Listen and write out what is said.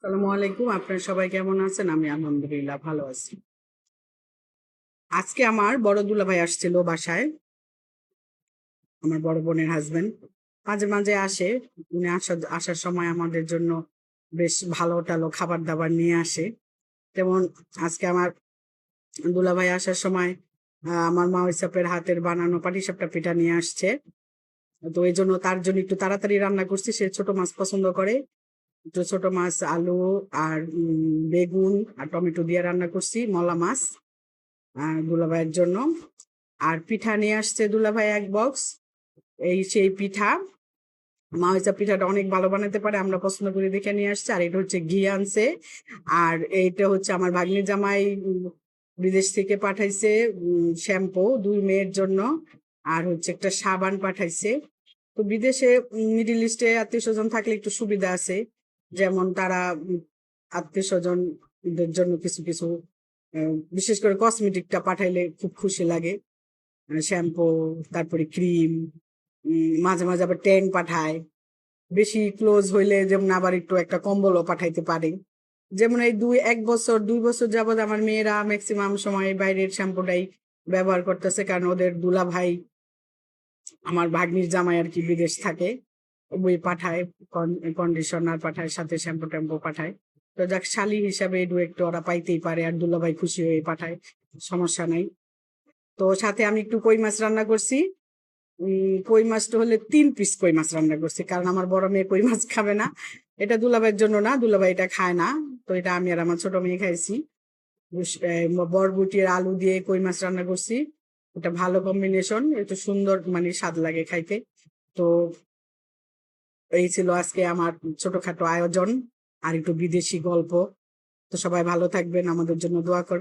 আসসালামু আলাইকুম। আপনারা সবাই কেমন আছেন? আমি আলহামদুলিল্লাহ ভালো আছি। আজকে আমার বড় দুলাভাই আসছিল বাসায়। আমার বড় বোনের হাসব্যান্ড। মাঝে, মাঝে আসে। উনি আসার সময় আমাদের জন্য বেশ ভালো-টালো খাবার-দাবার নিয়ে আসে। যেমন আজকে আমার দুলাভাই আসার সময় আমার মাওই সাপের হাতের বানানো পাটিসাপটা পিঠা নিয়ে আসছে। তো এজন্য তার জন্য একটু তাড়াতাড়ি রান্না করছি। সে ছোট মাছ পছন্দ করে। একটু ছোট মাছ, আলু আর বেগুন আর টমেটো দিয়ে রান্না করছি, মলা মাছ। দুলাভাইয়ের জন্য। আর পিঠা নিয়ে আসছে দুলাভাই এক বক্স। সেই পিঠা। মা হইসা পিঠাটা অনেক ভালো বানাতে পারে, আমরা পছন্দ করি দেখে নিয়ে আসছে। আর এটা হচ্ছে ঘি আনছে। আর এইটা হচ্ছে আমার ভাগ্নি জামাই বিদেশ থেকে পাঠাইছে শ্যাম্পু ২ মেয়ের জন্য। আর হচ্ছে একটা সাবান পাঠাইছে। তো বিদেশে মিডল ইস্টে আত্মীয় স্বজন থাকলে একটু সুবিধা আছে। যেমন তারা আত্মীয় স্বজনদের জন্য কিছু কিছু বিশেষ করে কসমেটিকটা পাঠাইলে খুব খুশি লাগে। শ্যাম্পু, তারপরে ক্রিম, মাঝে মাঝে আবার ট্যাং পাঠায়। বেশি ক্লোজ হইলে যেমন আবার একটু একটা কম্বলও পাঠাইতে পারে। যেমন এই ২ বছর যাবৎ আমার মেয়েরা ম্যাক্সিমাম সময় বাইরের শ্যাম্পুটাই ব্যবহার করতেছে, কারণ ওদের দুলা ভাই আমার ভাগ্নির জামাই আর কি বিদেশ থাকে। ওই পাঠায়, কন্ডিশনার পাঠায়, সাথে শ্যাম্পু ট্যাম্পু পাঠায়। তো যাক, শালি হিসাবে একটু ওরা পাইতেই পারে, আর দুলাভাই খুশি হয়ে পাঠায়, সমস্যা নাই। তো সাথে আমি একটু কই মাছ রান্না করছি। কই মাছটা হলে ৩ পিস কই মাছ রান্না করছি, কারণ আমার বড় মেয়ে কই মাছ খাবে না। এটা দুলাভাইয়ের জন্য না, দুলাভাই এটা খায় না। তো এটা আমি আর আমার ছোট মেয়ে খাইছি। বরবটি আর আলু দিয়ে কই মাছ রান্না করছি। এটা ভালো কম্বিনেশন, একটু সুন্দর মানে স্বাদ লাগে খাইতে। তো এই ছিল আজকে আমার ছোটখাটো আয়োজন আর একটু বিদেশি গল্প। তো সবাই ভালো থাকবেন, আমাদের জন্য দোয়া করবেন।